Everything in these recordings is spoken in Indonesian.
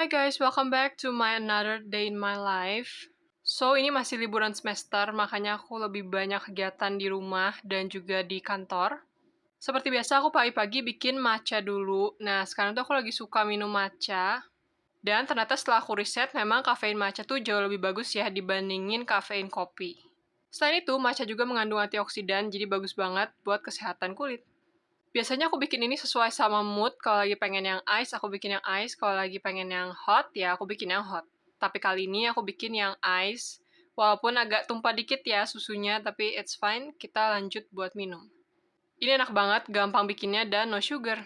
Hi guys, welcome back to my another day in my life. So, ini masih liburan semester, makanya aku lebih banyak kegiatan di rumah dan juga di kantor. Seperti biasa, aku pagi-pagi bikin matcha dulu. Nah, sekarang tuh aku lagi suka minum matcha. Dan ternyata setelah aku riset, memang kafein matcha tuh jauh lebih bagus ya dibandingin kafein kopi. Selain itu, matcha juga mengandung antioksidan, jadi bagus banget buat kesehatan kulit. Biasanya aku bikin ini sesuai sama mood. Kalau lagi pengen yang ice, aku bikin yang ice. Kalau lagi pengen yang hot, ya aku bikin yang hot. Tapi kali ini aku bikin yang ice. Walaupun agak tumpah dikit ya susunya, tapi it's fine. Kita lanjut buat minum. Ini enak banget, gampang bikinnya, dan no sugar.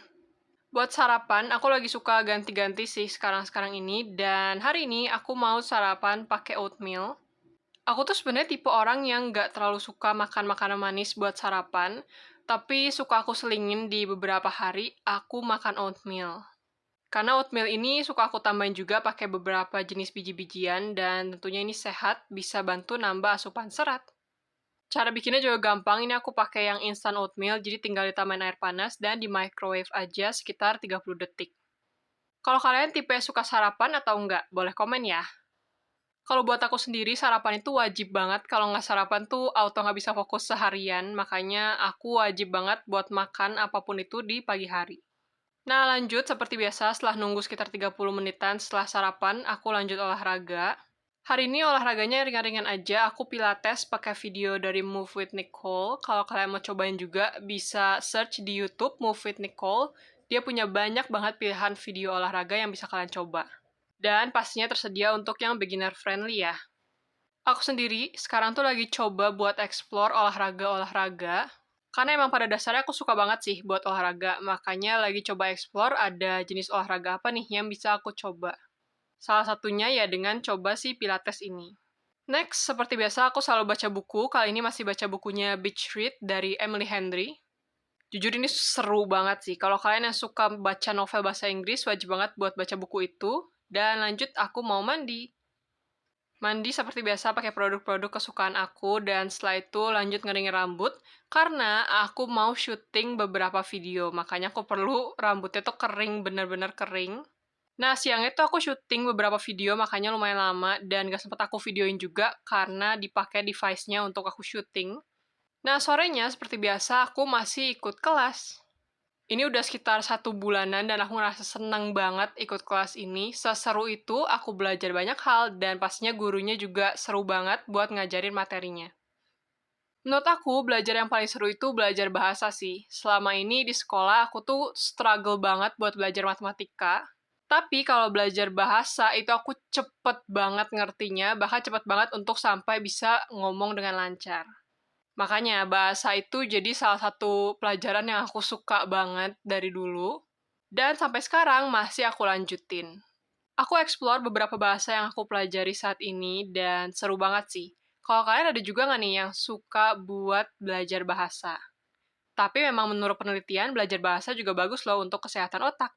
Buat sarapan, aku lagi suka ganti-ganti sih sekarang-sekarang ini. Dan hari ini aku mau sarapan pakai oatmeal. Aku tuh sebenarnya tipe orang yang nggak terlalu suka makan makanan manis buat sarapan, tapi suka aku selingin di beberapa hari, aku makan oatmeal. Karena oatmeal ini suka aku tambahin juga pakai beberapa jenis biji-bijian, dan tentunya ini sehat, bisa bantu nambah asupan serat. Cara bikinnya juga gampang, ini aku pakai yang instant oatmeal, jadi tinggal ditambahin air panas dan di microwave aja sekitar 30 detik. Kalau kalian tipe suka sarapan atau enggak, boleh komen ya. Kalau buat aku sendiri, sarapan itu wajib banget. Kalau nggak sarapan tuh auto nggak bisa fokus seharian. Makanya aku wajib banget buat makan apapun itu di pagi hari. Nah, lanjut. Seperti biasa, setelah nunggu sekitar 30 menitan setelah sarapan, aku lanjut olahraga. Hari ini olahraganya ringan-ringan aja. Aku pilates pakai video dari Move with Nicole. Kalau kalian mau cobain juga, bisa search di YouTube Move with Nicole. Dia punya banyak banget pilihan video olahraga yang bisa kalian coba. Dan pastinya tersedia untuk yang beginner friendly ya. Aku sendiri sekarang tuh lagi coba buat explore olahraga-olahraga. Karena emang pada dasarnya aku suka banget sih buat olahraga. Makanya lagi coba explore ada jenis olahraga apa nih yang bisa aku coba. Salah satunya ya dengan coba si Pilates ini. Next, seperti biasa aku selalu baca buku. Kali ini masih baca bukunya Beach Read dari Emily Henry. Jujur ini seru banget sih. Kalau kalian yang suka baca novel bahasa Inggris, wajib banget buat baca buku itu. Dan lanjut, aku mau mandi. Mandi seperti biasa pakai produk-produk kesukaan aku, dan setelah itu lanjut ngeringin rambut, karena aku mau syuting beberapa video, makanya aku perlu rambutnya tuh kering, bener-bener kering. Nah, siangnya tuh aku syuting beberapa video, makanya lumayan lama, dan gak sempet aku videoin juga, karena dipakai device-nya untuk aku syuting. Nah, sorenya seperti biasa, aku masih ikut kelas. Ini udah sekitar 1 bulanan dan aku ngerasa seneng banget ikut kelas ini. Seseru itu, aku belajar banyak hal dan pastinya gurunya juga seru banget buat ngajarin materinya. Menurut aku, belajar yang paling seru itu belajar bahasa sih. Selama ini di sekolah, aku tuh struggle banget buat belajar matematika. Tapi kalau belajar bahasa, itu aku cepet banget ngertinya, bahkan cepet banget untuk sampai bisa ngomong dengan lancar. Makanya, bahasa itu jadi salah satu pelajaran yang aku suka banget dari dulu, dan sampai sekarang masih aku lanjutin. Aku explore beberapa bahasa yang aku pelajari saat ini, dan seru banget sih. Kalau kalian ada juga nggak nih yang suka buat belajar bahasa? Tapi memang menurut penelitian, belajar bahasa juga bagus loh untuk kesehatan otak.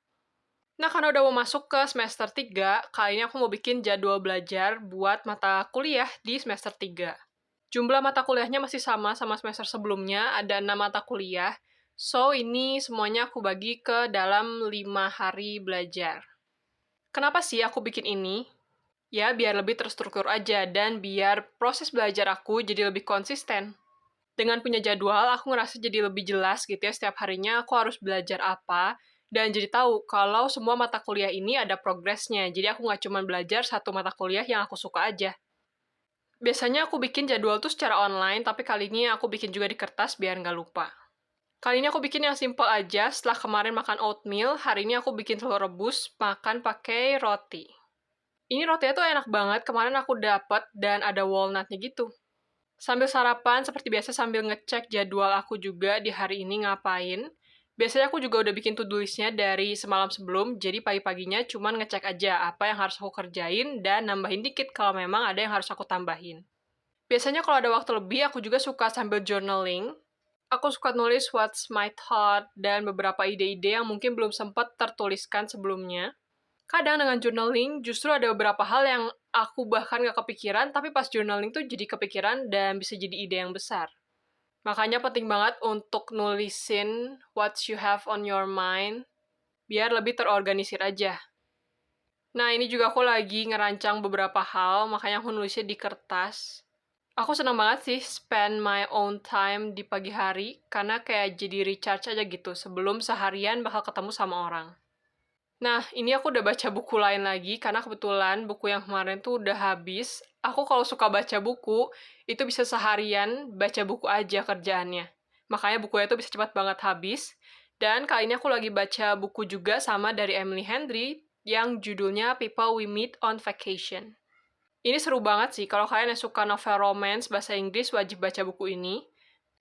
Nah, karena udah mau masuk ke semester 3, kali ini aku mau bikin jadwal belajar buat mata kuliah di semester 3. Jumlah mata kuliahnya masih sama semester sebelumnya, ada 6 mata kuliah. So, ini semuanya aku bagi ke dalam 5 hari belajar. Kenapa sih aku bikin ini? Ya, biar lebih terstruktur aja, dan biar proses belajar aku jadi lebih konsisten. Dengan punya jadwal, aku ngerasa jadi lebih jelas gitu ya, setiap harinya aku harus belajar apa, dan jadi tahu kalau semua mata kuliah ini ada progresnya. Jadi aku nggak cuma belajar satu mata kuliah yang aku suka aja. Biasanya aku bikin jadwal tuh secara online, tapi kali ini aku bikin juga di kertas biar nggak lupa. Kali ini aku bikin yang simple aja, setelah kemarin makan oatmeal, hari ini aku bikin telur rebus, makan pakai roti. Ini rotinya tuh enak banget, kemarin aku dapet dan ada walnutnya gitu. Sambil sarapan, seperti biasa sambil ngecek jadwal aku juga di hari ini ngapain. Biasanya aku juga udah bikin to-do list-nya dari semalam sebelum, jadi pagi-paginya cuman ngecek aja apa yang harus aku kerjain dan nambahin dikit kalau memang ada yang harus aku tambahin. Biasanya kalau ada waktu lebih, aku juga suka sambil journaling. Aku suka nulis what's my thought dan beberapa ide-ide yang mungkin belum sempat tertuliskan sebelumnya. Kadang dengan journaling, justru ada beberapa hal yang aku bahkan gak kepikiran, tapi pas journaling tuh jadi kepikiran dan bisa jadi ide yang besar. Makanya penting banget untuk nulisin what you have on your mind, biar lebih terorganisir aja. Nah, ini juga aku lagi ngerancang beberapa hal, makanya aku nulisnya di kertas. Aku senang banget sih spend my own time di pagi hari, karena kayak jadi recharge aja gitu, sebelum seharian bakal ketemu sama orang. Nah, ini aku udah baca buku lain lagi, karena kebetulan buku yang kemarin tuh udah habis. Aku kalau suka baca buku, itu bisa seharian baca buku aja kerjaannya. Makanya bukunya tuh bisa cepat banget habis. Dan kali ini aku lagi baca buku juga sama dari Emily Henry, yang judulnya People We Meet on Vacation. Ini seru banget sih, kalau kalian yang suka novel romance bahasa Inggris wajib baca buku ini.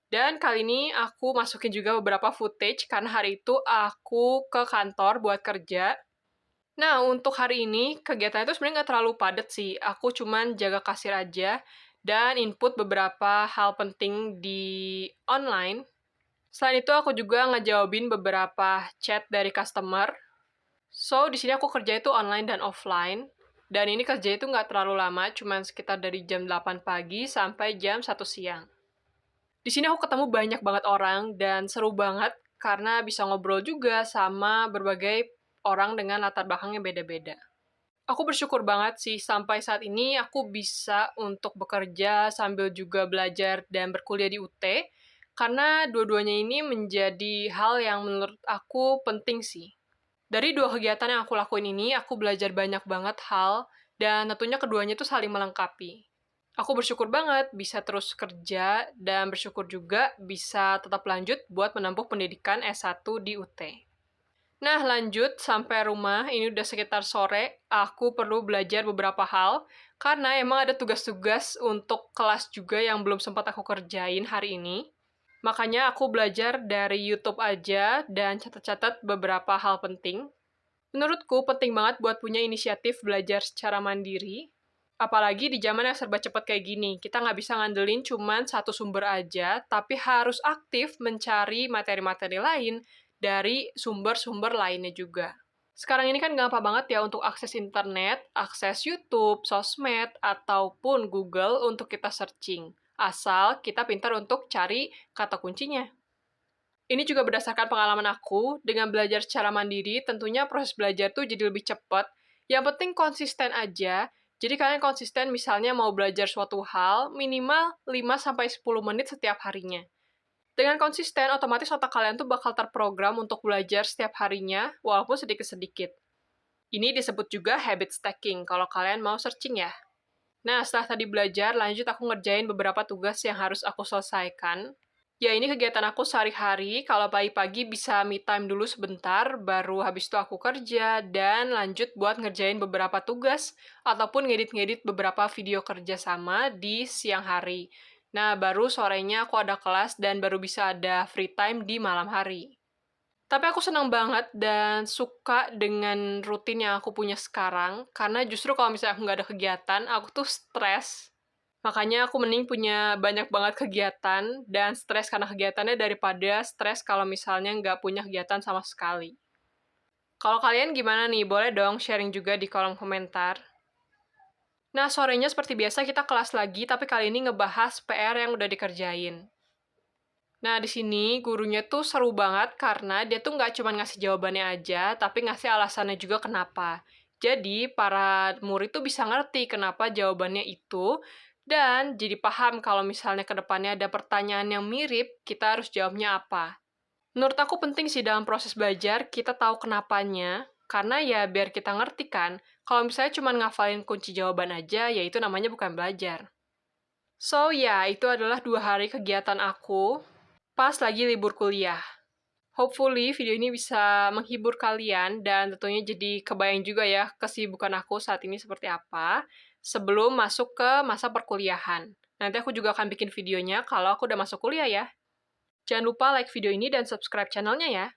Dan kali ini aku masukin juga beberapa footage, karena hari itu aku ke kantor buat kerja. Nah, untuk hari ini, kegiatannya itu sebenarnya nggak terlalu padat sih. Aku cuman jaga kasir aja, dan input beberapa hal penting di online. Selain itu, aku juga ngejawabin beberapa chat dari customer. So, di sini aku kerja itu online dan offline. Dan ini kerja itu nggak terlalu lama, cuman sekitar dari jam 8 pagi sampai jam 1 siang. Di sini aku ketemu banyak banget orang, dan seru banget karena bisa ngobrol juga sama berbagai orang dengan latar belakang yang beda-beda. Aku bersyukur banget sih sampai saat ini aku bisa untuk bekerja sambil juga belajar dan berkuliah di UT, karena dua-duanya ini menjadi hal yang menurut aku penting sih. Dari dua kegiatan yang aku lakuin ini, aku belajar banyak banget hal, dan tentunya keduanya itu saling melengkapi. Aku bersyukur banget bisa terus kerja, dan bersyukur juga bisa tetap lanjut buat menempuh pendidikan S1 di UT. Nah, lanjut sampai rumah, ini udah sekitar sore, aku perlu belajar beberapa hal, karena emang ada tugas-tugas untuk kelas juga yang belum sempat aku kerjain hari ini. Makanya aku belajar dari YouTube aja, dan catat-catat beberapa hal penting. Menurutku, penting banget buat punya inisiatif belajar secara mandiri, apalagi di zaman yang serba cepat kayak gini. Kita nggak bisa ngandelin cuman satu sumber aja, tapi harus aktif mencari materi-materi lain dari sumber-sumber lainnya juga. Sekarang ini kan gampang banget ya untuk akses internet, akses YouTube, sosmed, ataupun Google untuk kita searching. Asal kita pintar untuk cari kata kuncinya. Ini juga berdasarkan pengalaman aku, dengan belajar secara mandiri, tentunya proses belajar tuh jadi lebih cepat. Yang penting konsisten aja. Jadi kalian konsisten misalnya mau belajar suatu hal, minimal 5-10 menit setiap harinya. Dengan konsisten, otomatis otak kalian tuh bakal terprogram untuk belajar setiap harinya, walaupun sedikit-sedikit. Ini disebut juga habit stacking, kalau kalian mau searching ya. Nah, setelah tadi belajar, lanjut aku ngerjain beberapa tugas yang harus aku selesaikan. Ya, ini kegiatan aku sehari-hari. Kalau pagi-pagi bisa me time dulu sebentar, baru habis itu aku kerja, dan lanjut buat ngerjain beberapa tugas, ataupun ngedit-ngedit beberapa video kerja sama di siang hari. Nah, baru sorenya aku ada kelas, dan baru bisa ada free time di malam hari. Tapi aku senang banget dan suka dengan rutin yang aku punya sekarang, karena justru kalau misalnya aku nggak ada kegiatan, aku tuh stres. Makanya aku mending punya banyak banget kegiatan, dan stres karena kegiatannya daripada stres kalau misalnya nggak punya kegiatan sama sekali. Kalau kalian gimana nih? Boleh dong sharing juga di kolom komentar. Nah, sorenya seperti biasa kita kelas lagi, tapi kali ini ngebahas PR yang udah dikerjain. Nah, di sini gurunya tuh seru banget karena dia tuh nggak cuma ngasih jawabannya aja, tapi ngasih alasannya juga kenapa. Jadi, para murid tuh bisa ngerti kenapa jawabannya itu, dan jadi paham kalau misalnya ke depannya ada pertanyaan yang mirip, kita harus jawabnya apa. Menurut aku penting sih dalam proses belajar, kita tahu kenapanya, karena ya biar kita ngerti kan, kalau misalnya cuma ngafalin kunci jawaban aja, ya itu namanya bukan belajar. So, ya, itu adalah 2 hari kegiatan aku pas lagi libur kuliah. Hopefully video ini bisa menghibur kalian dan tentunya jadi kebayang juga ya kesibukan aku saat ini seperti apa sebelum masuk ke masa perkuliahan. Nanti aku juga akan bikin videonya kalau aku udah masuk kuliah ya. Jangan lupa like video ini dan subscribe channelnya ya.